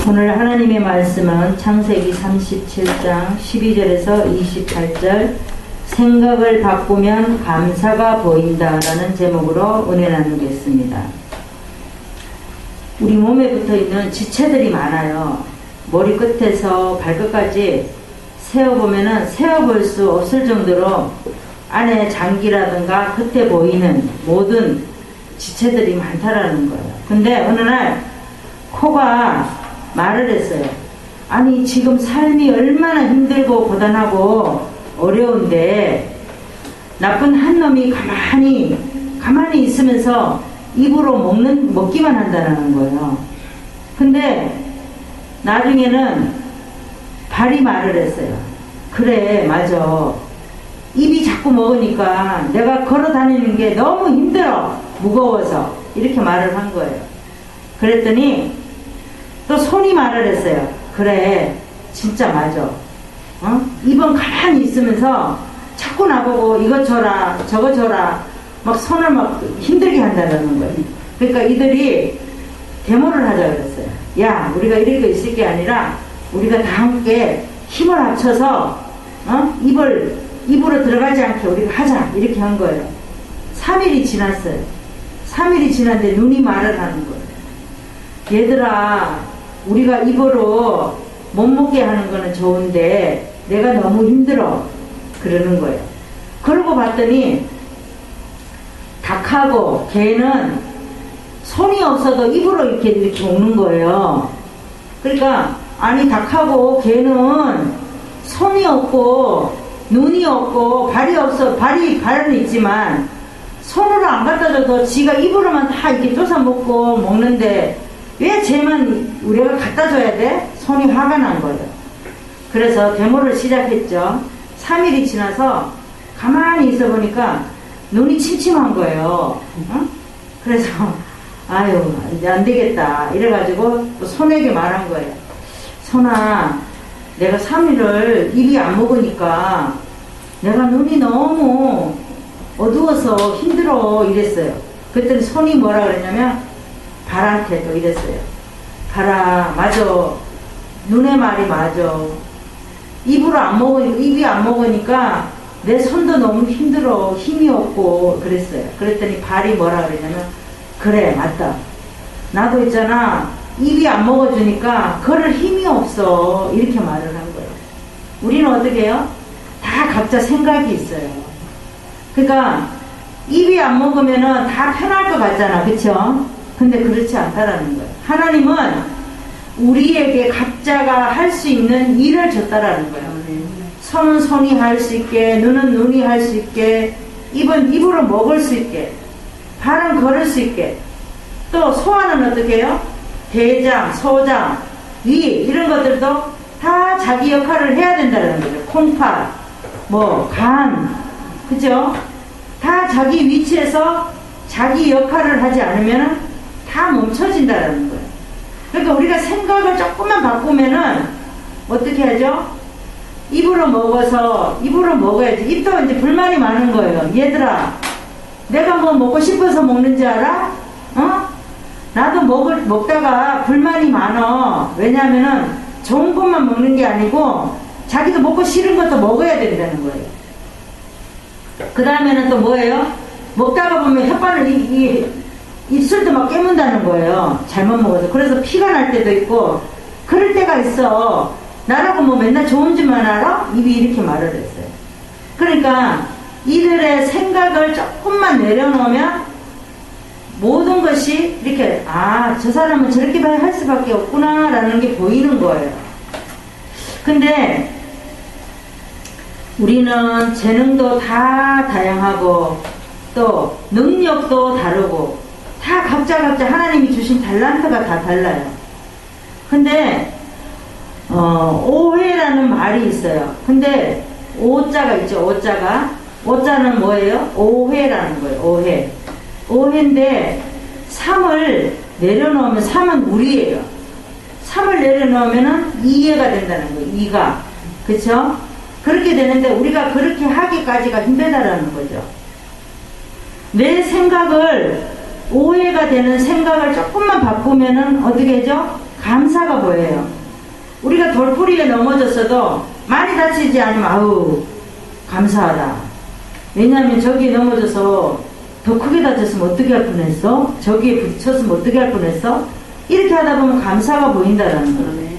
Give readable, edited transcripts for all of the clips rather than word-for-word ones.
오늘 하나님의 말씀은 창세기 37장 12절에서 28절 생각을 바꾸면 감사가 보인다 라는 제목으로 은혜 나누겠습니다. 우리 몸에 붙어있는 지체들이 많아요. 머리 끝에서 발끝까지 세어보면은 세어볼 수 없을 정도로 안에 장기라든가 끝에 보이는 모든 지체들이 많다라는 거예요. 근데 어느 날 코가 말을 했어요. 아니 지금 삶이 얼마나 힘들고 고단하고 어려운데 나쁜 한 놈이 가만히 있으면서 입으로 먹기만 한다는 거예요. 근데 나중에는 발이 말을 했어요. 그래 맞아. 입이 자꾸 먹으니까 내가 걸어 다니는 게 너무 힘들어. 무거워서. 이렇게 말을 한 거예요. 그랬더니 또 손이 말을 했어요. 그래 진짜 맞아. 입은 가만히 있으면서 자꾸 나보고 이것 줘라 저거 줘라 막 손을 막 힘들게 한다는 거예요. 그러니까 이들이 데모를 하자 그랬어요. 야 우리가 이렇게 있을 게 아니라 우리가 다 함께 힘을 합쳐서 입으로 들어가지 않게 우리가 하자 이렇게 한 거예요. 3일이 지났어요. 3일이 지났는데 눈이 말을 하는 거예요. 얘들아 우리가 입으로 못 먹게 하는 거는 좋은데 내가 너무 힘들어 그러는 거예요. 그러고 봤더니 닭하고 개는 손이 없어도 입으로 이렇게 먹는 거예요. 그러니까 아니 닭하고 개는 손이 없고 눈이 없고 발이 없어 발은 있지만 손으로 안 갖다 줘도 지가 입으로만 다 이렇게 쫓아 먹는데 왜 쟤만 우리가 갖다 줘야 돼? 손이 화가 난 거예요. 그래서 데모를 시작했죠. 3일이 지나서 가만히 있어 보니까 눈이 침침한 거예요. 그래서 아유 이제 안 되겠다 이래가지고 또 손에게 말한 거예요. 손아 내가 3일을 입이 안 먹으니까 내가 눈이 너무 어두워서 힘들어 이랬어요. 그랬더니 손이 뭐라 그랬냐면 발한테도 이랬어요. 발아 맞아. 눈의 말이 맞아. 입이 안 먹으니까 내 손도 너무 힘들어. 힘이 없고 그랬어요. 그랬더니 발이 뭐라 그랬냐면 그래 맞다. 나도 있잖아. 입이 안 먹어주니까 걸을 힘이 없어. 이렇게 말을 한 거예요. 우리는 어떻게 해요? 다 각자 생각이 있어요. 그러니까 입이 안 먹으면은 다 편할 것 같잖아. 그쵸? 근데 그렇지 않다라는 거예요. 하나님은 우리에게 각자가 할 수 있는 일을 줬다라는 거예요. 손은 손이 할 수 있게, 눈은 눈이 할 수 있게, 입은 입으로 먹을 수 있게, 발은 걸을 수 있게. 또 소화는 어떻게 해요? 대장, 소장, 위 이런 것들도 다 자기 역할을 해야 된다는 거죠. 콩팥, 간, 그죠? 다 자기 위치에서 자기 역할을 하지 않으면 다 멈춰진다는 거예요. 그러니까 우리가 생각을 조금만 바꾸면은 어떻게 하죠? 입으로 먹어야지. 입도 이제 불만이 많은 거예요. 얘들아, 내가 뭐 먹고 싶어서 먹는지 알아? 나도 먹다가 불만이 많어. 왜냐면은 좋은 것만 먹는 게 아니고 자기도 먹고 싫은 것도 먹어야 된다는 거예요. 그 다음에는 또 뭐예요? 먹다가 보면 혓바늘 입술도 막 깨문다는 거예요. 잘못 먹어서. 그래서 피가 날 때도 있고 그럴 때가 있어. 나라고 뭐 맨날 좋은 줄만 알아? 입이 이렇게 말을 했어요. 그러니까 이들의 생각을 조금만 내려놓으면 모든 것이 이렇게 저 사람은 저렇게 할 수밖에 없구나 라는 게 보이는 거예요. 근데 우리는 재능도 다 다양하고 또 능력도 다르고 다 각자 하나님이 주신 달란트가 다 달라요. 근데 오해라는 말이 있어요. 근데 오자가 있죠. 오자는 뭐예요? 오해라는 거예요. 오해인데 3을 내려놓으면 3은 우리예요. 3을 내려놓으면 이해가 된다는 거예요. 이가. 그쵸? 그렇게 되는데 우리가 그렇게 하기까지가 힘들다라는 거죠. 내 생각을 오해가 되는 생각을 조금만 바꾸면은 어떻게 하죠? 감사가 보여요. 우리가 돌뿌리에 넘어졌어도 많이 다치지 않으면 아우 감사하다. 왜냐하면 저기에 넘어져서 더 크게 다쳤으면 어떻게 할 뻔했어? 저기에 부딪혔으면 어떻게 할 뻔했어? 이렇게 하다 보면 감사가 보인다라는 거예요.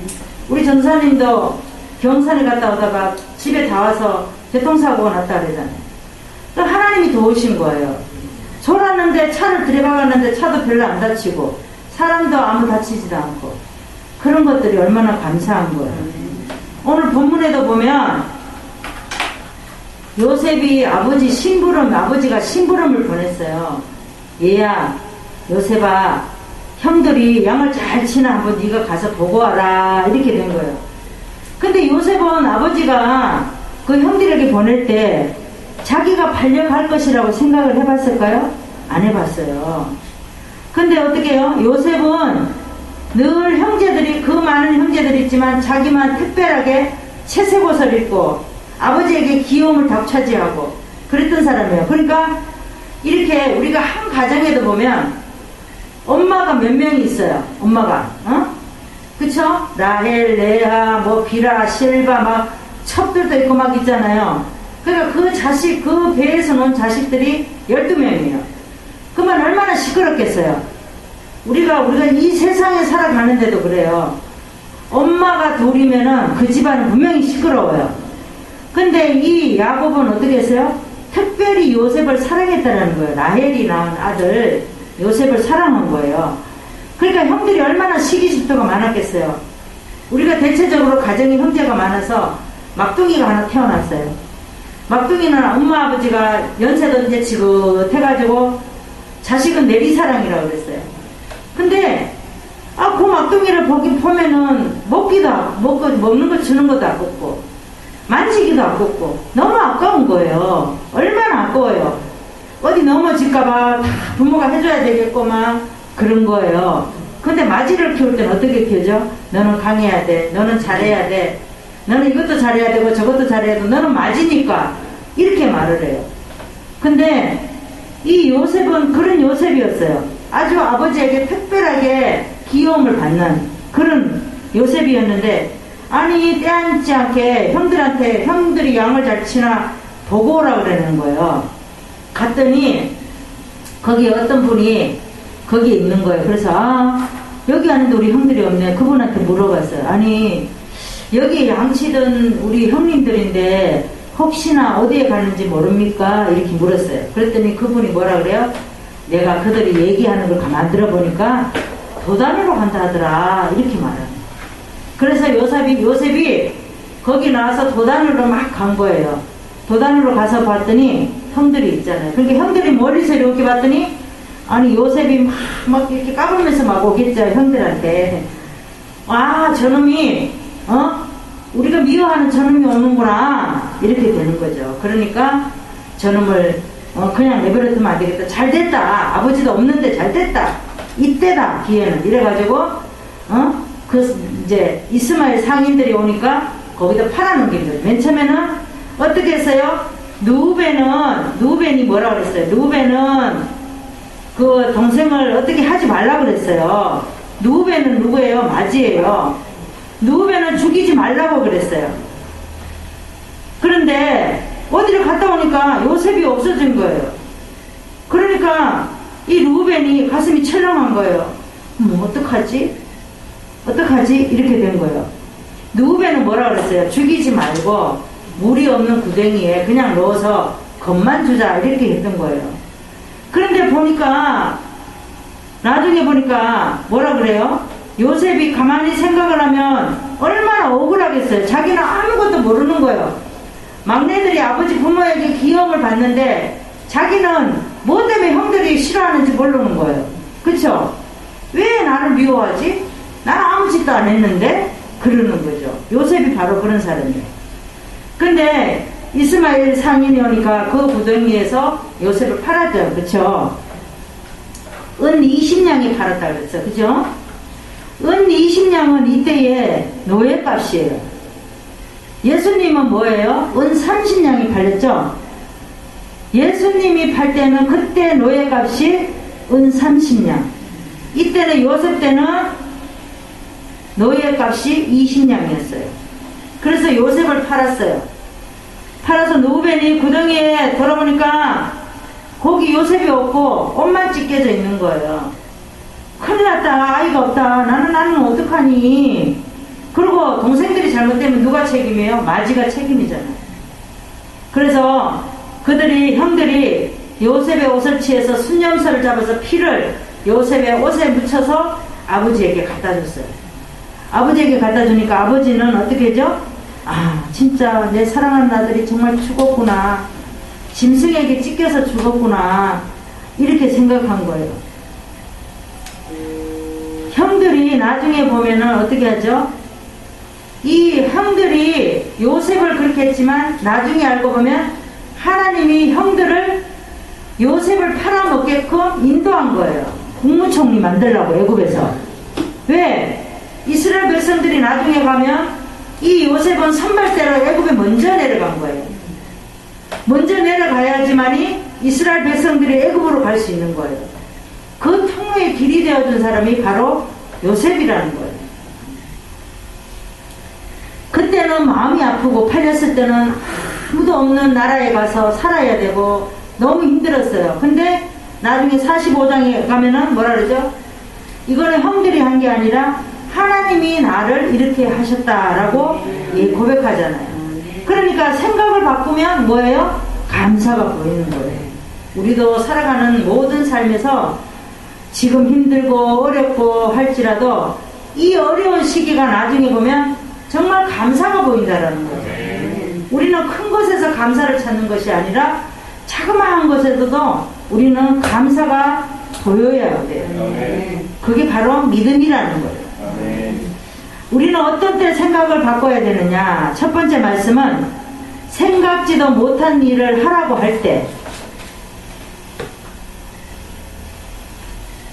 우리 전사님도 경산에 갔다 오다가 집에 다 와서 교통사고가 났다 그러잖아요. 또 하나님이 도우신 거예요. 졸았는데 차를 들여박았는데 차도 별로 안 다치고 사람도 아무 다치지도 않고 그런 것들이 얼마나 감사한 거예요. 오늘 본문에도 보면 요셉이 아버지가 심부름을 보냈어요. 얘야 요셉아 형들이 양을 잘 치나 한번 네가 가서 보고 와라 이렇게 된 거예요. 근데 요셉은 아버지가 그 형들에게 보낼 때 자기가 팔려갈 것이라고 생각을 해봤을까요? 안 해봤어요. 근데 어떻게 해요? 요셉은 늘 형제들이 그 많은 형제들이 있지만 자기만 특별하게 채색 옷을 입고 아버지에게 귀여움을 닥차지하고 그랬던 사람이에요. 그러니까 이렇게 우리가 한 가정에도 보면 엄마가 몇 명이 있어요. 엄마가 그쵸? 라헬, 레아, 뭐 비라, 실바 막 첩들도 있고 막 있잖아요. 그러니까 그 자식, 그 배에서 놓은 자식들이 12명이에요. 그러면 얼마나 시끄럽겠어요. 우리가 이 세상에 살아가는데도 그래요. 엄마가 둘이면은 그 집안은 분명히 시끄러워요. 근데 이 야곱은 어떻게 했어요? 특별히 요셉을 사랑했다는 거예요. 라헬이 낳은 아들 요셉을 사랑한 거예요. 그러니까 형들이 얼마나 시기집도가 많았겠어요. 우리가 대체적으로 가정에 형제가 많아서 막둥이가 하나 태어났어요. 막둥이는 엄마 아버지가 연세도 이제 지긋해가지고 자식은 내리사랑이라고 그랬어요. 근데 그 막둥이를 보면은 먹는 거 주는 것도 아깝고 만지기도 아깝고 너무 아까운 거예요. 얼마나 아까워요. 어디 넘어질까봐 다 부모가 해줘야 되겠고 막 그런 거예요. 근데 마지를 키울 때는 어떻게 키우죠? 너는 강해야 돼. 너는 잘해야 돼. 너는 이것도 잘해야 되고 저것도 잘해야 되고 너는 맞이니까 이렇게 말을 해요. 근데 이 요셉은 그런 요셉이었어요. 아주 아버지에게 특별하게 귀여움을 받는 그런 요셉이었는데 아니 때앉지 않게 형들이 양을 잘 치나 보고 오라 그러는 거예요. 갔더니 거기 어떤 분이 거기에 있는 거예요. 그래서 여기 왔는데 우리 형들이 없네. 그분한테 물어봤어요. 아니 여기 양치던 우리 형님들인데 혹시나 어디에 가는지 모릅니까? 이렇게 물었어요. 그랬더니 그분이 뭐라 그래요? 내가 그들이 얘기하는 걸 가만 들어보니까 도단으로 간다 하더라. 이렇게 말해요. 그래서 요셉이 거기 나와서 도단으로 막 간 거예요. 도단으로 가서 봤더니 형들이 있잖아요. 그러니까 형들이 멀리서 이렇게 봤더니 아니 요셉이 막 이렇게 까불면서 막 오겠죠. 형들한테. 저놈이 우리가 미워하는 저놈이 오는구나 이렇게 되는 거죠. 그러니까 저놈을 그냥 내버려두면 안 되겠다. 잘 됐다. 아버지도 없는데 잘 됐다. 이때다 기회는 이래가지고 이제 이스마엘 상인들이 오니까 거기다 팔아넘긴 거죠. 맨 처음에는 어떻게 했어요? 누벤이 뭐라 그랬어요? 누벤은 그 동생을 어떻게 하지 말라 그랬어요. 누벤은 누구예요? 맞이에요. 누벤은 죽이지 말라고 그랬어요. 그런데 어디를 갔다 오니까 요셉이 없어진 거예요. 그러니까 이 루벤이 가슴이 철렁한 거예요. 어떡하지? 이렇게 된 거예요. 누벤은 뭐라 그랬어요? 죽이지 말고 물이 없는 구덩이에 그냥 넣어서 겁만 주자 이렇게 했던 거예요. 그런데 나중에 보니까 뭐라 그래요? 요셉이 가만히 생각을 하면 얼마나 억울하겠어요. 자기는 아무것도 모르는 거예요. 막내들이 아버지 부모에게 귀여움을 받는데 자기는 뭐 때문에 형들이 싫어하는지 모르는 거예요. 그쵸? 왜 나를 미워하지? 나는 아무 짓도 안 했는데? 그러는 거죠. 요셉이 바로 그런 사람이에요. 근데 이스마엘 상인이 오니까 그 구덩이에서 요셉을 팔았죠. 그쵸? 은 20냥이 팔았다 그랬어. 그죠? 은 20냥은 이때의 노예값이에요. 예수님은 뭐예요? 은 30냥이 팔렸죠? 예수님이 팔 때는 그때 노예값이 은 30냥. 이때는 요셉 때는 노예 값이 20냥이었어요. 그래서 요셉을 팔았어요. 팔아서 누벤이 구덩이에 들어보니까 거기 요셉이 없고 옷만 찢겨져 있는 거예요. 큰일 났다. 아이가 없다. 나는 어떡하니. 그리고 동생들이 잘못되면 누가 책임이에요? 마지가 책임이잖아요. 그래서 형들이 요셉의 옷을 취해서 순념서를 잡아서 피를 요셉의 옷에 묻혀서 아버지에게 갖다 줬어요. 아버지에게 갖다 주니까 아버지는 어떻게 하죠? 아, 진짜 내 사랑하는 아들이 정말 죽었구나. 짐승에게 찢겨서 죽었구나. 이렇게 생각한 거예요. 형들이 나중에 보면은 어떻게 하죠? 이 형들이 요셉을 그렇게 했지만 나중에 알고 보면 하나님이 형들을 요셉을 팔아먹게끔 인도한 거예요. 국무총리 만들라고 애굽에서. 왜? 이스라엘 백성들이 나중에 가면 이 요셉은 선발대로 애굽에 먼저 내려간 거예요. 먼저 내려가야지만이 이스라엘 백성들이 애굽으로 갈 수 있는 거예요. 그 통로의 길이 되어준 사람이 바로 요셉이라는 거예요. 그때는 마음이 아프고 팔렸을 때는 아무도 없는 나라에 가서 살아야 되고 너무 힘들었어요. 근데 나중에 45장에 가면은 뭐라 그러죠? 이거는 형들이 한 게 아니라 하나님이 나를 이렇게 하셨다라고 고백하잖아요. 그러니까 생각을 바꾸면 뭐예요? 감사가 보이는 거예요. 우리도 살아가는 모든 삶에서 지금 힘들고 어렵고 할지라도 이 어려운 시기가 나중에 보면 정말 감사가 보인다라는 거죠. 우리는 큰 것에서 감사를 찾는 것이 아니라 자그마한 것에서도 우리는 감사가 보여야 돼요. 그게 바로 믿음이라는 거예요. 우리는 어떤 때 생각을 바꿔야 되느냐. 첫 번째 말씀은 생각지도 못한 일을 하라고 할 때,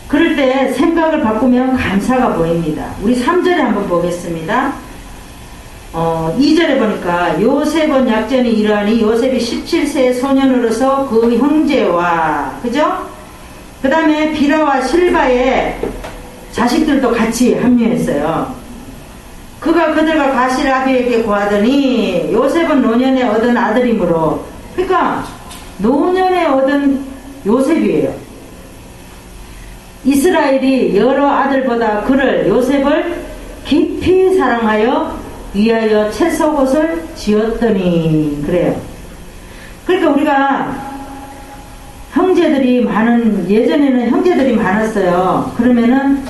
그럴 때 생각을 바꾸면 감사가 보입니다. 우리 3절에 한번 보겠습니다. 2절에 보니까 요셉은 약전이 이러하니 요셉이 17세의 소년으로서 그 형제와 그죠? 그 다음에 비라와 실바의 자식들도 같이 합류했어요. 그가 그들과 가시라비에게 구하더니 요셉은 노년에 얻은 아들이므로, 그러니까 노년에 얻은 요셉이에요. 이스라엘이 여러 아들보다 그를 요셉을 깊이 사랑하여 위하여 채석옷을 지었더니 그래요. 그러니까 우리가 형제들이 예전에는 형제들이 많았어요. 그러면은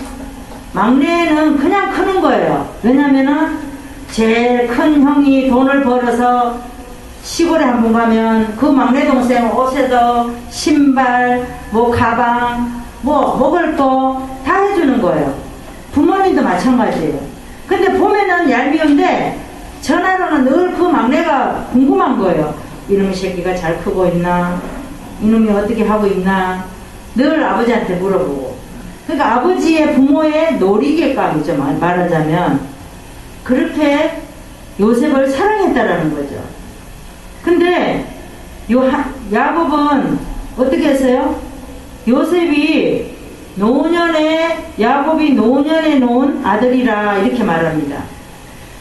막내는 그냥 크는 거예요. 왜냐면은 제일 큰 형이 돈을 벌어서 시골에 한 번 가면 그 막내 동생 옷에도 신발, 가방, 먹을 거 다 해주는 거예요. 부모님도 마찬가지예요. 근데 보면은 얄미운데 전화로는 늘 그 막내가 궁금한 거예요. 이놈의 새끼가 잘 크고 있나? 이놈이 어떻게 하고 있나? 늘 아버지한테 물어보고. 그러니까 아버지의 부모의 놀이개감이죠. 말하자면. 그렇게 요셉을 사랑했다라는 거죠. 근데 야곱은 어떻게 했어요? 야곱이 노년에 놓은 아들이라 이렇게 말합니다.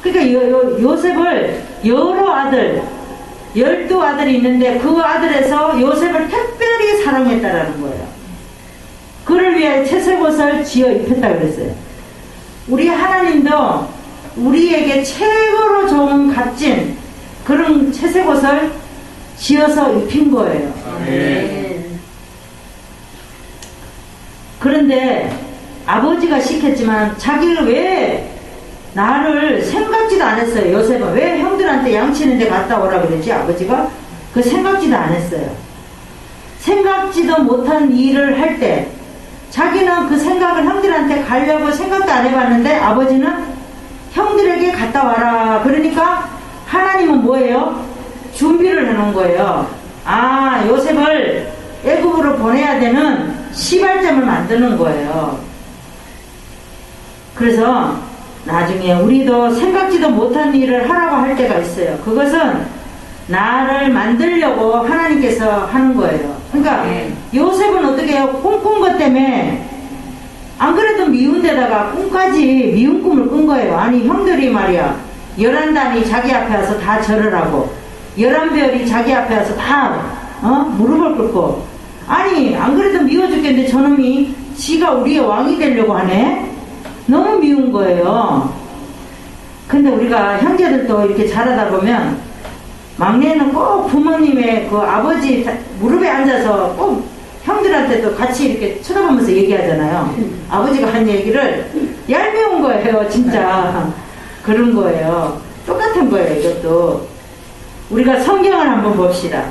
그러니까 요셉을 여러 아들, 12아들이 있는데 그 아들에서 요셉을 특별히 사랑했다라는 거예요. 그를 위해 채색옷을 지어 입혔다고 그랬어요. 우리 하나님도 우리에게 최고로 좋은 값진 그런 채색옷을 지어서 입힌 거예요. 아멘. 그런데 아버지가 시켰지만 자기를 왜 나를 생각지도 안 했어요. 요셉은 왜 형들한테 양치는데 갔다 오라 그러지? 아버지가 그 생각지도 안 했어요. 생각지도 못한 일을 할 때 자기는 그 생각을 형들한테 가려고 생각도 안 해봤는데 아버지는 형들에게 갔다 와라. 그러니까 하나님은 뭐예요? 준비를 해놓은 거예요. 아, 요셉을 애굽으로 보내야 되는 시발점을 만드는 거예요. 그래서 나중에 우리도 생각지도 못한 일을 하라고 할 때가 있어요. 그것은 나를 만들려고 하나님께서 하는 거예요. 그러니까 요셉은 어떻게 해요? 꿈꾼 것 때문에 안 그래도 미운 데다가 꿈까지 미운 꿈을 꾼 거예요. 아니 형들이 말이야 11단이 자기 앞에 와서 다 절을 하고 11별이 자기 앞에 와서 다 무릎을 꿇고 아니 안 그래도 미워 죽겠는데 저놈이 지가 우리의 왕이 되려고 하네. 너무 미운 거예요. 근데 우리가 형제들도 이렇게 자라다 보면 막내는 꼭 부모님의 그 아버지 무릎에 앉아서 꼭 형들한테도 같이 이렇게 쳐다보면서 얘기하잖아요. 아버지가 한 얘기를 얄미운 거예요. 진짜 그런 거예요. 똑같은 거예요. 이것도 우리가 성경을 한번 봅시다.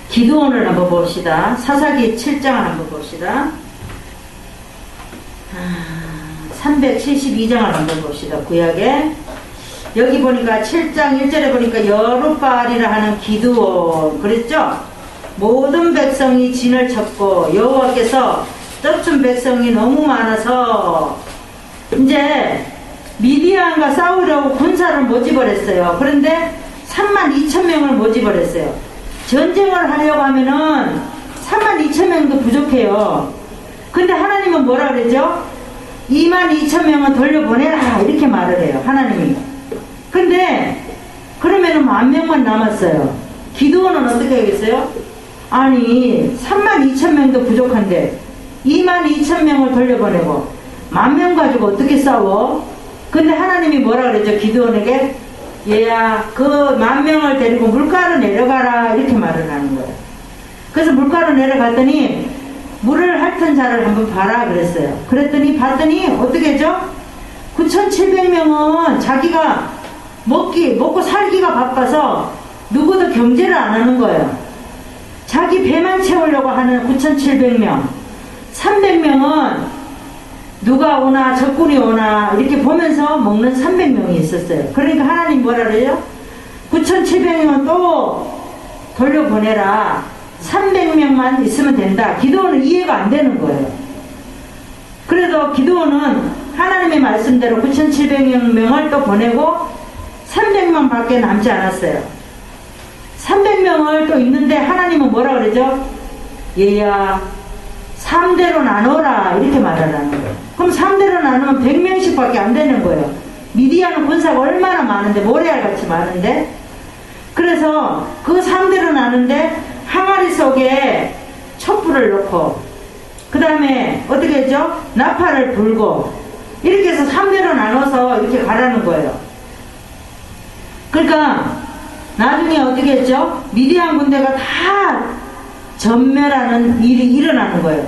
기드온을 한번 봅시다. 사사기 7장을 한번 봅시다. 372장을 한번 봅시다. 구약에 여기 보니까 7장 1절에 보니까 여룻바알이라 하는 기드온 그랬죠? 모든 백성이 진을 쳤고 여호와께서 쫓은 백성이 너무 많아서 이제 미디안과 싸우려고 군사를 모집을 했어요. 그런데 32,000명을 모집을 했어요. 전쟁을 하려고 하면은 32,000명도 부족해요. 근데 하나님은 뭐라 그러죠? 22,000명은 돌려보내라 이렇게 말을 해요. 하나님이. 근데 그러면은 10,000명만 남았어요. 기드온은 어떻게 하겠어요? 아니 32,000명도 부족한데 22,000명을 돌려보내고 10,000명 가지고 어떻게 싸워? 근데 하나님이 뭐라 그랬죠? 기드온에게 얘야 그 10,000명을 데리고 물가로 내려가라 이렇게 말을 하는 거예요. 그래서 물가로 내려갔더니 물을 핥은 자를 한번 봐라 그랬어요. 그랬더니 봤더니 어떻게 했죠? 9,700명은 자기가 먹고 살기가 바빠서 누구도 경제를 안 하는 거예요. 자기 배만 채우려고 하는 9,700명 300명은 누가 오나 적군이 오나 이렇게 보면서 먹는 300명이 있었어요. 그러니까 하나님 뭐라 그래요? 9,700명은 또 돌려보내라. 300명만 있으면 된다. 기드온은 이해가 안 되는 거예요. 그래도 기드온은 하나님의 말씀대로 9,700명을 또 보내고 300명 밖에 남지 않았어요. 300명을 또 있는데 하나님은 뭐라 그러죠? 얘야 3대로 나눠라 이렇게 말하라는 거예요. 그럼 3대로 나누면 100명씩 밖에 안 되는 거예요. 미디안은 군사가 얼마나 많은데 모래알같이 많은데 그래서 그 3대로 나누는데 항아리 속에 촛불을 넣고 그 다음에 어떻게 했죠? 나팔을 불고 이렇게 해서 3대로 나눠서 이렇게 가라는 거예요. 그러니까 나중에 어떻게 했죠? 미디안 군대가 다 전멸하는 일이 일어나는 거예요.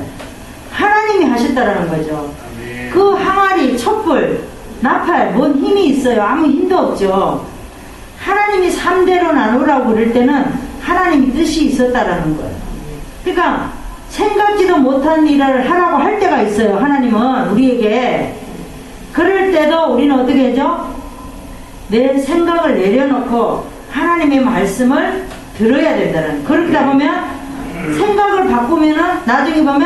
하나님이 하셨다라는 거죠. 그 항아리, 촛불, 나팔 뭔 힘이 있어요? 아무 힘도 없죠. 하나님이 3대로 나누라고 그럴 때는 하나님이 뜻이 있었다라는 거예요. 그러니까 생각지도 못한 일을 하라고 할 때가 있어요. 하나님은 우리에게. 그럴 때도 우리는 어떻게 하죠? 내 생각을 내려놓고 하나님의 말씀을 들어야 된다는. 그러다 보면 생각을 바꾸면은 나중에 보면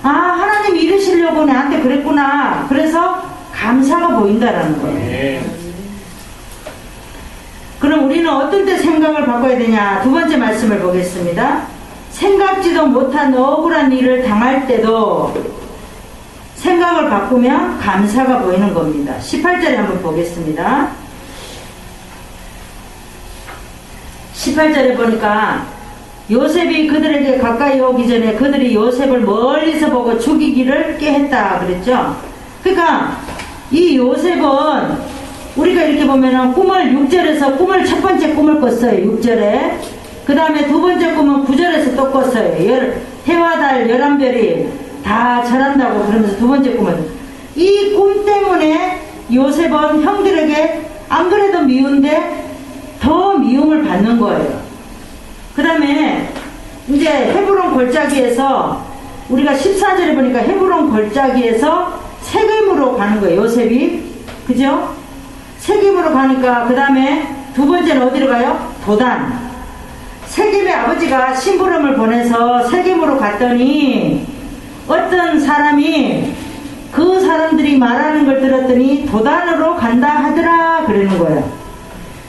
아 하나님 이러시려고 나한테 그랬구나. 그래서 감사가 보인다라는 거예요. 그럼 우리는 어떤 때 생각을 바꿔야 되냐? 두 번째 말씀을 보겠습니다. 생각지도 못한 억울한 일을 당할 때도 생각을 바꾸면 감사가 보이는 겁니다. 18절에 한번 보겠습니다. 18절에 보니까 요셉이 그들에게 가까이 오기 전에 그들이 요셉을 멀리서 보고 죽이기를 꾀했다 그랬죠. 그러니까 이 요셉은 우리가 이렇게 보면은 꿈을 6절에서 꿈을 첫 번째 꿈을 꿨어요. 6절에. 그 다음에 두 번째 꿈은 9절에서 또 꿨어요. 해와 달 11별이 다 절한다고 그러면서 두 번째 꿈은 이 꿈 때문에 요셉은 형들에게 안 그래도 미운데 더 미움을 받는 거예요. 그 다음에 이제 헤브론 골짜기에서 우리가 14절에 보니까 헤브론 골짜기에서 세겜으로 가는 거예요. 요셉이. 그죠? 세겜으로 가니까 그 다음에 두 번째는 어디로 가요? 도단. 세겜의 아버지가 심부름을 보내서 세겜으로 갔더니 어떤 사람이 그 사람들이 말하는 걸 들었더니 도단으로 간다 하더라 그러는 거예요.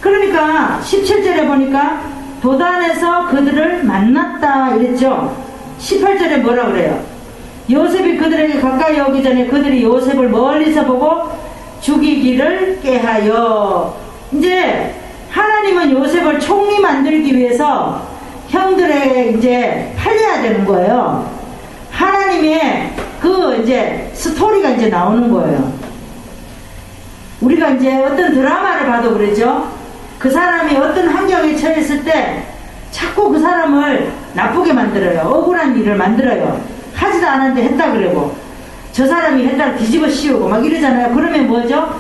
그러니까 17절에 보니까 도단에서 그들을 만났다 이랬죠. 18절에 뭐라 그래요? 요셉이 그들에게 가까이 오기 전에 그들이 요셉을 멀리서 보고 죽이기를 꾀하여. 이제 하나님은 요셉을 총리 만들기 위해서 형들에게 이제 팔려야 되는 거예요. 하나님의 그 이제 스토리가 이제 나오는 거예요. 우리가 이제 어떤 드라마를 봐도 그러죠. 그 사람이 어떤 환경에 처했을 때 자꾸 그 사람을 나쁘게 만들어요. 억울한 일을 만들어요. 하지도 않았는데 했다 그러고, 저 사람이 했다고 뒤집어 씌우고 막 이러잖아요. 그러면 뭐죠?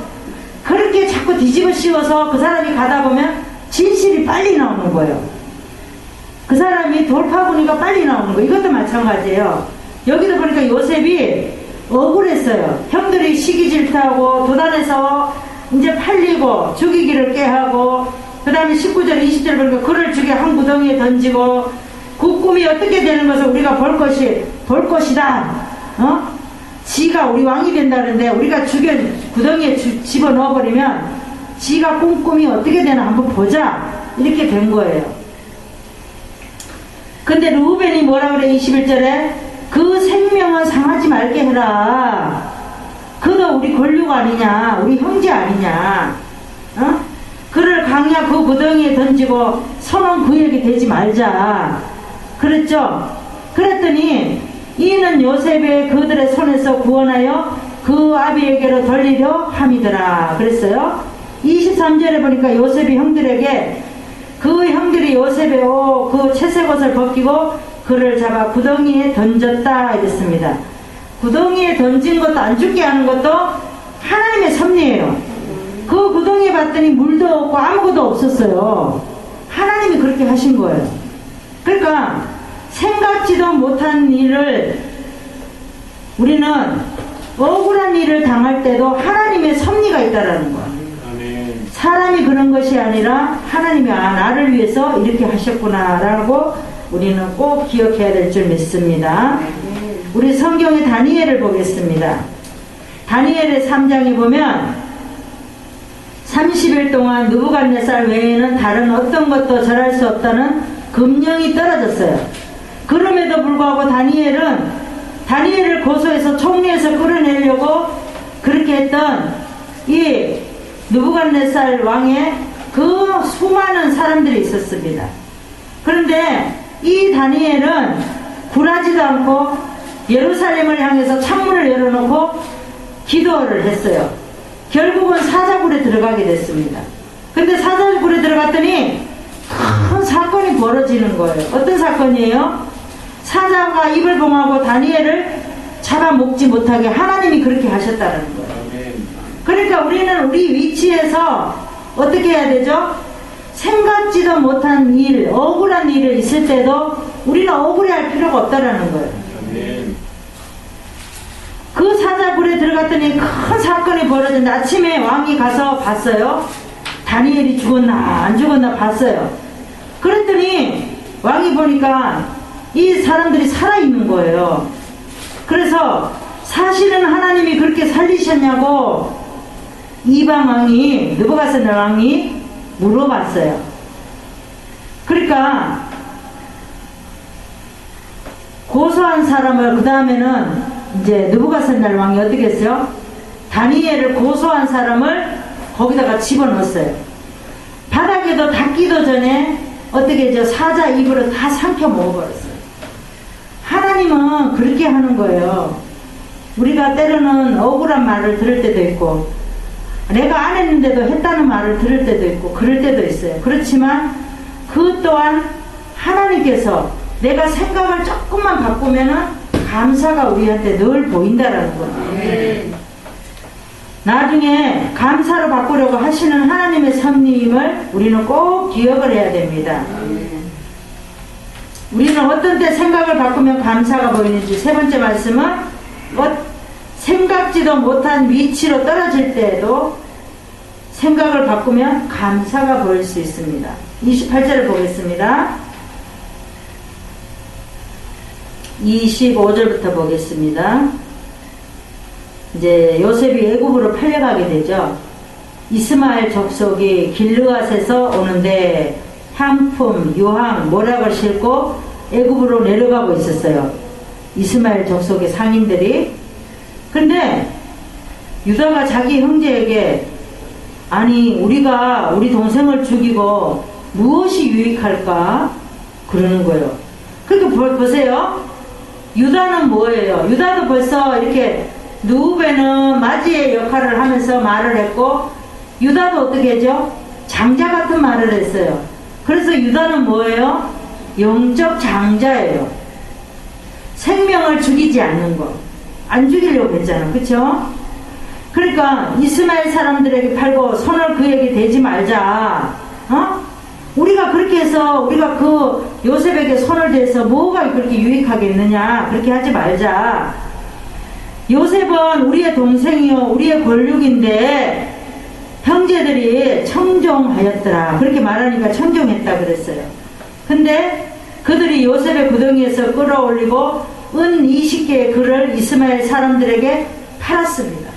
그렇게 자꾸 뒤집어 씌워서 그 사람이 가다 보면 진실이 빨리 나오는 거예요. 그 사람이 돌파구니까 빨리 나오는 거예요. 이것도 마찬가지예요. 여기도 보니까 요셉이 억울했어요. 형들이 시기 질투하고 도단에서 이제 팔리고 죽이기를 꾀하고, 그 다음에 19절 20절 보니까 그를 죽여 한 구덩이에 던지고, 그 꿈이 어떻게 되는 것을 우리가 볼 것이다. 지가 우리 왕이 된다는데 우리가 죽여 구덩이에 집어넣어버리면 지가 꾼 꿈이 어떻게 되나 한번 보자, 이렇게 된 거예요. 근데 루벤이 뭐라 그래? 21절에 그 생명은 상하지 말게 해라. 그도 우리 권력 아니냐, 우리 형제 아니냐, 그를 강야 그 구덩이에 던지고 손은 그에게 대지 말자 그랬죠. 그랬더니 이는 요셉의 그들의 손에서 구원하여 그 아비에게로 돌리려 함이더라 그랬어요. 23절에 보니까 요셉이 형들에게, 그 형들이 요셉의 그 채색 옷을 벗기고 그를 잡아 구덩이에 던졌다 이랬습니다. 구덩이에 던진 것도 안 죽게 하는 것도 하나님의 섭리예요. 그 구덩이에 봤더니 물도 없고 아무것도 없었어요. 하나님이 그렇게 하신 거예요. 그러니까 생각지도 못한 일을, 우리는 억울한 일을 당할 때도 하나님의 섭리가 있다라는 거예요. 사람이 그런 것이 아니라 하나님이 나를 위해서 이렇게 하셨구나 라고 우리는 꼭 기억해야 될 줄 믿습니다. 우리 성경의 다니엘을 보겠습니다. 다니엘의 3장에 보면 30일 동안 느부갓네살 외에는 다른 어떤 것도 절할 수 없다는 금령이 떨어졌어요. 그럼에도 불구하고 다니엘을 고소해서 총리에서 끌어내려고 그렇게 했던 이 느부갓네살 왕의 그 수많은 사람들이 있었습니다. 그런데 이 다니엘은 굴하지도 않고 예루살렘을 향해서 창문을 열어놓고 기도를 했어요. 결국은 사자굴에 들어가게 됐습니다. 근데 사자굴에 들어갔더니 큰 사건이 벌어지는 거예요. 어떤 사건이에요? 사자가 입을 봉하고 다니엘을 잡아먹지 못하게 하나님이 그렇게 하셨다는 거예요. 그러니까 우리는 우리 위치에서 어떻게 해야 되죠? 생각지도 못한 일, 억울한 일이 있을 때도 우리는 억울해할 필요가 없다라는 거예요. 그 사자굴에 들어갔더니 큰 사건이 벌어졌는데, 아침에 왕이 가서 봤어요. 다니엘이 죽었나 안 죽었나 봤어요. 그랬더니 왕이 보니까 이 사람들이 살아있는 거예요. 그래서 사실은 하나님이 그렇게 살리셨냐고 이방 왕이, 느부갓네살 왕이 물어봤어요. 그러니까 고소한 사람을, 그 다음에는 이제 느부갓네살 왕이 어떻게 했어요? 다니엘을 고소한 사람을 거기다가 집어넣었어요. 바닥에도 닿기도 전에 어떻게 했죠? 사자 입으로 다 삼켜 먹어버렸어요. 하나님은 그렇게 하는 거예요. 우리가 때로는 억울한 말을 들을 때도 있고, 내가 안 했는데도 했다는 말을 들을 때도 있고 그럴 때도 있어요. 그렇지만 그 또한 하나님께서 내가 생각을 조금만 바꾸면은 감사가 우리한테 늘 보인다라는 거예요. 나중에 감사로 바꾸려고 하시는 하나님의 섭리임을 우리는 꼭 기억을 해야 됩니다. 우리는 어떤 때 생각을 바꾸면 감사가 보이는지, 세 번째 말씀은 생각지도 못한 위치로 떨어질 때에도 생각을 바꾸면 감사가 보일 수 있습니다. 28절을 보겠습니다. 25절부터 보겠습니다. 이제 요셉이 애굽으로 팔려가게 되죠. 이스마엘 족속이 길르앗에서 오는데 향품, 유황, 모략을 싣고 애굽으로 내려가고 있었어요. 이스마엘 족속의 상인들이. 근데 유다가 자기 형제에게 아니 우리가 우리 동생을 죽이고 무엇이 유익할까 그러는 거예요. 그러니까 보세요. 유다는 뭐예요? 유다도 벌써 이렇게 누벤은 맞이의 역할을 하면서 말을 했고, 유다도 어떻게 하죠? 장자 같은 말을 했어요. 그래서 유다는 뭐예요? 영적 장자예요. 생명을 죽이지 않는 거. 안 죽이려고 했잖아. 그쵸? 그러니까 이스마엘 사람들에게 팔고 손을 그에게 대지 말자. 우리가 그렇게 해서 우리가 그 요셉에게 손을 대서 뭐가 그렇게 유익하겠느냐. 그렇게 하지 말자. 요셉은 우리의 동생이요 우리의 권력인데 형제들이 청종하였더라. 그렇게 말하니까 청종했다 그랬어요. 근데 그들이 요셉의 구덩이에서 끌어올리고 은 20개의 글을 이스마엘 사람들에게 팔았습니다.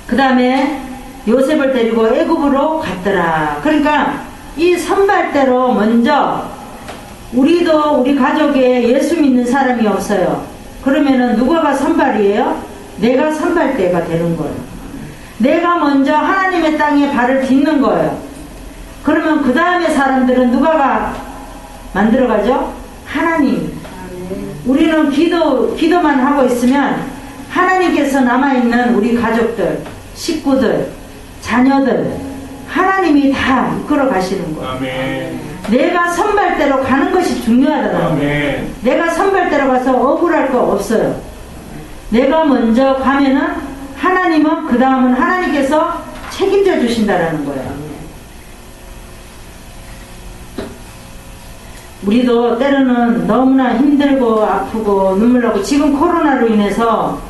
그 다음에 요셉을 데리고 애굽으로 갔더라. 그러니까 이 선발대로 먼저 우리도 우리 가족에 예수 믿는 사람이 없어요. 그러면은 누가가 선발이에요? 내가 선발대가 되는 거예요. 내가 먼저 하나님의 땅에 발을 딛는 거예요. 그러면 그 다음에 사람들은 누가가 만들어가죠? 하나님. 우리는 기도만 하고 있으면 하나님께서 남아있는 우리 가족들, 식구들, 자녀들 하나님이 다 이끌어 가시는 거예요. 아멘. 내가 선발대로 가는 것이 중요하더라고요. 아멘. 내가 선발대로 가서 억울할 거 없어요. 내가 먼저 가면은 하나님은 그 다음은 하나님께서 책임져 주신다라는 거예요. 우리도 때로는 너무나 힘들고 아프고 눈물 나고 지금 코로나로 인해서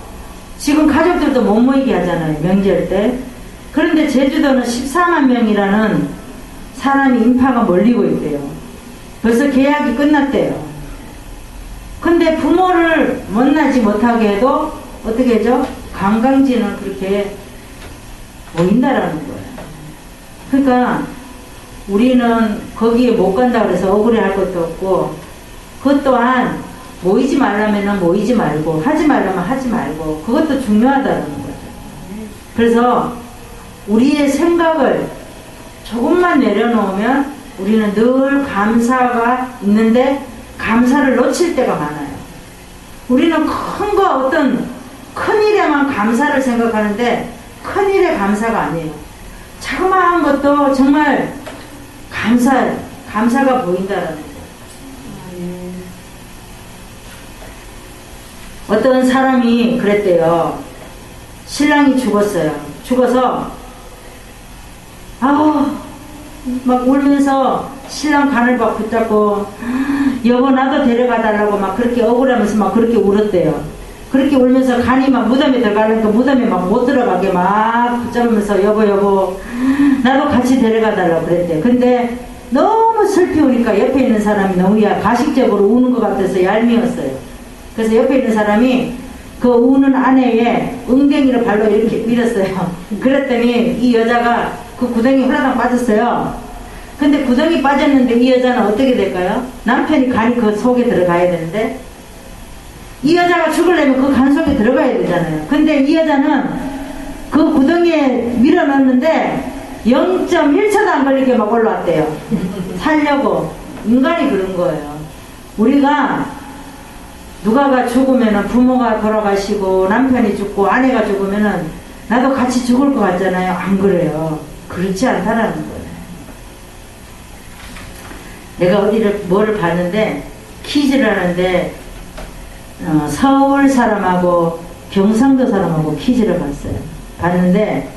지금 가족들도 못 모이게 하잖아요. 명절 때. 그런데 제주도는 14만 명이라는 사람이 인파가 몰리고 있대요. 벌써 계약이 끝났대요. 근데 부모를 만나지 못하게 해도 어떻게 하죠? 관광지는 그렇게 보인다라는 거예요. 그러니까 우리는 거기에 못 간다고 해서 억울해할 것도 없고, 그것 또한 모이지 말라면 모이지 말고 하지 말라면 하지 말고, 그것도 중요하다는 거죠. 그래서 우리의 생각을 조금만 내려놓으면 우리는 늘 감사가 있는데 감사를 놓칠 때가 많아요. 우리는 큰 거 어떤 큰 일에만 감사를 생각하는데 큰 일에 감사가 아니에요. 자그마한 것도 정말 감사가 보인다는 거예요. 어떤 사람이 그랬대요. 신랑이 죽었어요. 죽어서 막 울면서 신랑 간을 막 붙잡고 여보 나도 데려가 달라고 막 그렇게 억울하면서 막 그렇게 울었대요. 그렇게 울면서 간이 막 무덤에 들어가려니까 무덤에 막 못 들어가게 막 붙잡으면서 여보 나도 같이 데려가 달라고 그랬대요. 근데 너무 슬피 우니까 옆에 있는 사람이 너무 가식적으로 우는 것 같아서 얄미웠어요. 그래서 옆에 있는 사람이 그 우는 아내의 엉덩이를 발로 이렇게 밀었어요. 그랬더니 이 여자가 그 구덩이 후라당 빠졌어요. 근데 구덩이 빠졌는데 이 여자는 어떻게 될까요? 남편이 간이 그 속에 들어가야 되는데 이 여자가 죽으려면 그 간 속에 들어가야 되잖아요. 근데 이 여자는 그 구덩이에 밀어넣었는데 0.1초도 안 걸리게 막 올라왔대요. 살려고. 인간이 그런 거예요. 우리가 누가가 죽으면은 부모가 돌아가시고 남편이 죽고 아내가 죽으면은 나도 같이 죽을 것 같잖아요. 안 그래요. 그렇지 않다라는 거예요. 내가 뭐를 봤는데 퀴즈를 하는데 서울 사람하고 경상도 사람하고 퀴즈를 봤는데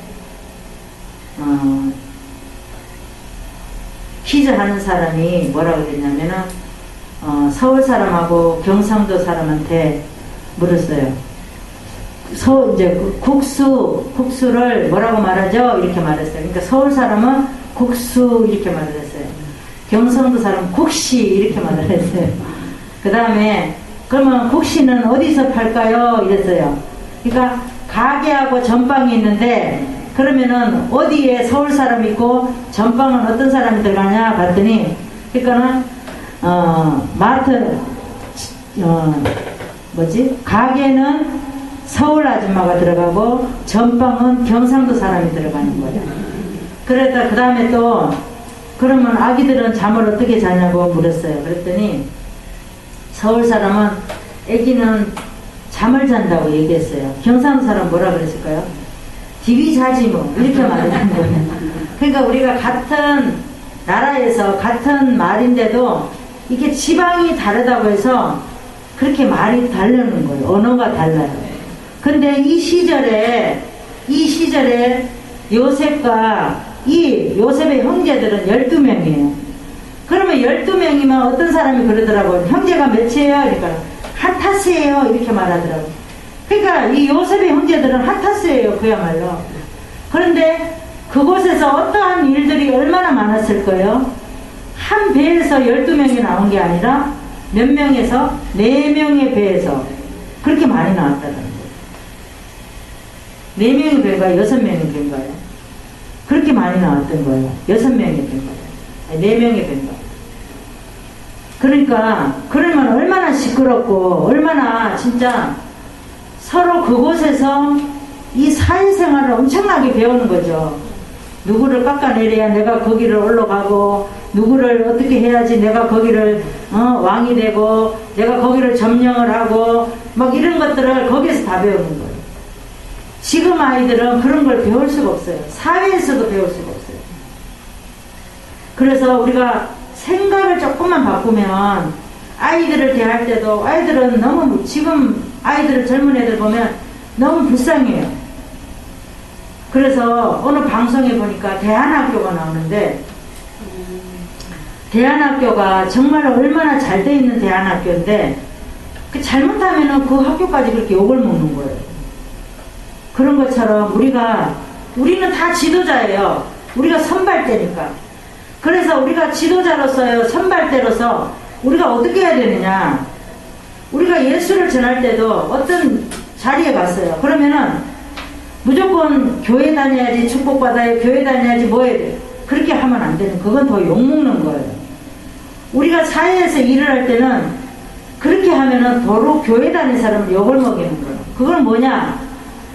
퀴즈 하는 사람이 뭐라고 그랬냐면은 서울 사람하고 경상도 사람한테 물었어요. 이제 국수를 뭐라고 말하죠? 이렇게 말했어요. 그러니까 서울 사람은 국수 이렇게 말을 했어요. 경상도 사람은 국시 이렇게 말을 했어요. 그 다음에 그러면 국시는 어디서 팔까요? 이랬어요. 그러니까 가게하고 전방이 있는데 그러면은 어디에 서울 사람이 있고 전방은 어떤 사람이 들어가냐 봤더니 그러니까는 마트, 가게는 서울 아줌마가 들어가고, 전방은 경상도 사람이 들어가는 거예요. 그러다 그 다음에 또, 그러면 아기들은 잠을 어떻게 자냐고 물었어요. 그랬더니, 서울 사람은 아기는 잠을 잔다고 얘기했어요. 경상도 사람 뭐라 그랬을까요? 디비 자지 뭐 이렇게 말하는 거예요. 그러니까 우리가 같은 나라에서 같은 말인데도 이게 지방이 다르다고 해서 그렇게 말이 다르는 거예요. 언어가 달라요. 근데 이 시절에 요셉과 이 요셉의 형제들은 12명이에요. 그러면 12명이면 어떤 사람이 그러더라고요. 형제가 몇이에요? 그러니까 핫타스예요. 이렇게 말하더라고요. 그러니까 이 요셉의 형제들은 핫타스예요. 그야말로. 그런데 그곳에서 어떠한 일들이 얼마나 많았을 거예요? 한 배에서 12명이 나온 게 아니라 몇 명에서 4명의 배에서 그렇게 많이 나왔다는 거예요. 4명의 배인가요? 6명의 배인가요? 그렇게 많이 나왔던 거예요. 6명의 배인가요? 아니, 4명의 배인가요? 그러니까 그러면 얼마나 시끄럽고 얼마나 진짜 서로 그곳에서 이 사회생활을 엄청나게 배우는 거죠. 누구를 깎아내려야 내가 거기를 올라가고, 누구를 어떻게 해야지 내가 거기를 왕이 되고, 내가 거기를 점령을 하고, 막 이런 것들을 거기에서 다 배우는 거예요. 지금 아이들은 그런 걸 배울 수가 없어요. 사회에서도 배울 수가 없어요. 그래서 우리가 생각을 조금만 바꾸면 아이들을 대할 때도, 아이들은 너무, 지금 아이들을 젊은 애들 보면 너무 불쌍해요. 그래서 어느 방송에 보니까 대한학교가 나오는데, 대한학교가 정말 얼마나 잘 돼 있는 대한학교인데, 잘못하면은 그 학교까지 그렇게 욕을 먹는 거예요. 그런 것처럼 우리는 다 지도자예요. 우리가 선발대니까. 그래서 우리가 지도자로서요, 선발대로서 우리가 어떻게 해야 되느냐. 우리가 예수를 전할 때도 어떤 자리에 갔어요. 그러면은 무조건 교회 다녀야지, 축복받아야, 교회 다녀야지, 뭐 해야 돼. 그렇게 하면 안 되는, 그건 더 욕먹는 거예요. 우리가 사회에서 일을 할 때는 그렇게 하면은 도로 교회 다니는 사람은 욕을 먹이는 거예요. 그건 뭐냐?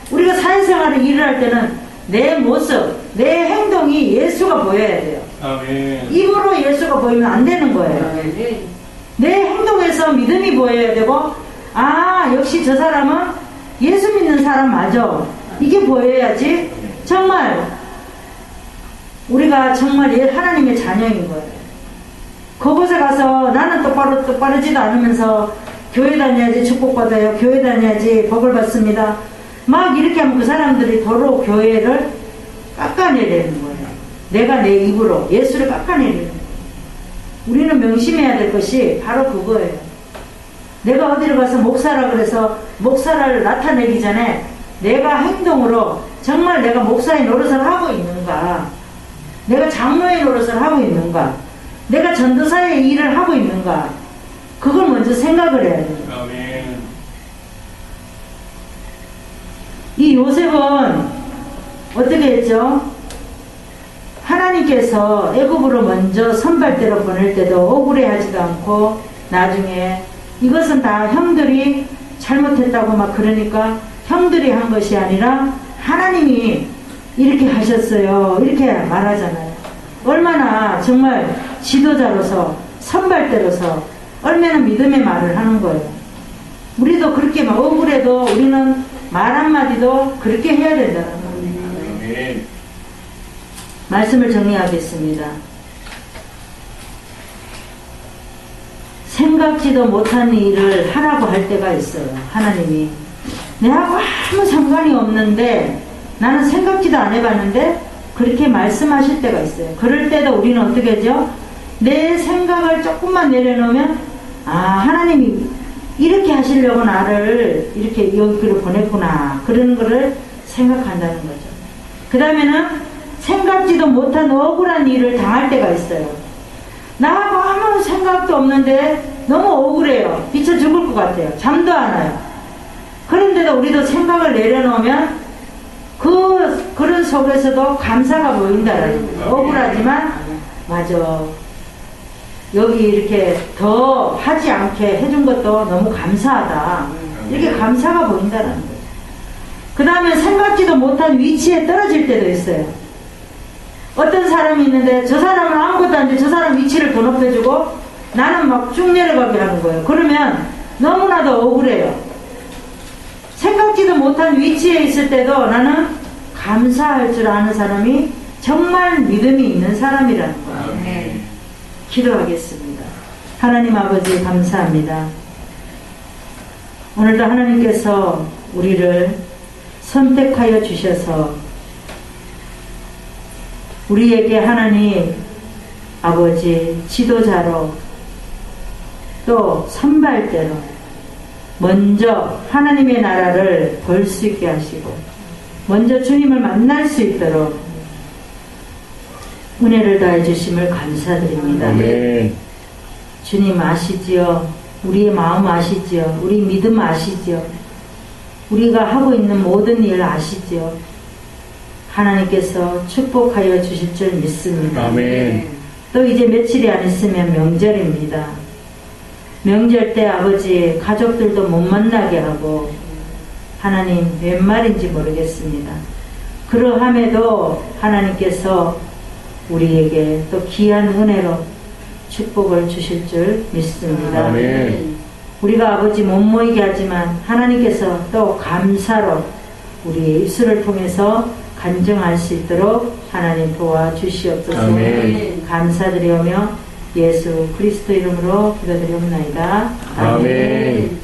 우리가 사회생활을 일을 할 때는 내 모습, 내 행동이 예수가 보여야 돼요. 아멘. 입으로 예수가 보이면 안 되는 거예요. 아멘. 내 행동에서 믿음이 보여야 되고, 아, 역시 저 사람은 예수 믿는 사람 맞아. 이게 보여야지. 정말 우리가 정말 하나님의 자녀인 거예요. 그곳에 가서 나는 똑바르지도 않으면서 교회 다녀야지 축복받아요, 교회 다녀야지 복을 받습니다, 막 이렇게 하면 그 사람들이 도로 교회를 깎아내리는 거예요. 내가 내 입으로 예수를 깎아내리는 거예요. 우리는 명심해야 될 것이 바로 그거예요. 내가 어디를 가서 목사라 그래서 목사를 나타내기 전에 내가 행동으로 정말 내가 목사의 노릇을 하고 있는가, 내가 장로의 노릇을 하고 있는가, 내가 전도사의 일을 하고 있는가, 그걸 먼저 생각을 해야 돼요. 아멘. 이 요셉은 어떻게 했죠? 하나님께서 애굽으로 먼저 선발대로 보낼 때도 억울해하지도 않고, 나중에 이것은 다 형들이 잘못했다고 막 그러니까 형들이 한 것이 아니라 하나님이 이렇게 하셨어요, 이렇게 말하잖아요. 얼마나 정말 지도자로서 선발대로서 얼마나 믿음의 말을 하는 거예요. 우리도 그렇게 막 억울해도 우리는 말 한마디도 그렇게 해야 된다는 거예요. 아멘. 말씀을 정리하겠습니다. 생각지도 못한 일을 하라고 할 때가 있어요. 하나님이 내하고 아무 상관이 없는데, 나는 생각지도 안 해봤는데 그렇게 말씀하실 때가 있어요. 그럴 때도 우리는 어떻게 하죠? 내 생각을 조금만 내려놓으면, 아, 하나님이 이렇게 하시려고 나를 이렇게 여기로 보냈구나, 그런 거를 생각한다는 거죠. 그 다음에는 생각지도 못한 억울한 일을 당할 때가 있어요. 나하고 아무 생각도 없는데 너무 억울해요. 미쳐 죽을 것 같아요. 잠도 안 와요. 그런데도 우리도 생각을 내려놓으면 그런 속에서도 감사가 보인다라는 거예요. 억울하지만 맞아, 여기 이렇게 더 하지 않게 해준 것도 너무 감사하다. 이렇게 감사가 보인다는 거죠. 그 다음에 생각지도 못한 위치에 떨어질 때도 있어요. 어떤 사람이 있는데 저 사람은 아무것도 안 돼. 저 사람 위치를 더 높여주고 나는 막 쭉 내려가게 하는 거예요. 그러면 너무나도 억울해요. 생각지도 못한 위치에 있을 때도 나는 감사할 줄 아는 사람이 정말 믿음이 있는 사람이라는 거예요. 네. 기도하겠습니다. 하나님 아버지 감사합니다. 오늘도 하나님께서 우리를 선택하여 주셔서 우리에게 하나님 아버지 지도자로 또 선발대로 먼저 하나님의 나라를 볼 수 있게 하시고 먼저 주님을 만날 수 있도록 은혜를 다해 주심을 감사드립니다. 아멘. 주님 아시지요? 우리의 마음 아시지요? 우리 믿음 아시지요? 우리가 하고 있는 모든 일 아시지요? 하나님께서 축복하여 주실 줄 믿습니다. 아멘. 또 이제 며칠이 안 있으면 명절입니다. 명절 때 아버지 가족들도 못 만나게 하고 하나님 웬 말인지 모르겠습니다. 그러함에도 하나님께서 우리에게 또 귀한 은혜로 축복을 주실 줄 믿습니다. 아멘. 우리가 아버지 못 모이게 하지만 하나님께서 또 감사로 우리의 입술을 통해서 간증할 수 있도록 하나님 도와주시옵소서. 아멘. 감사드리오며 예수 그리스도 이름으로 기도드리옵나이다. 아멘.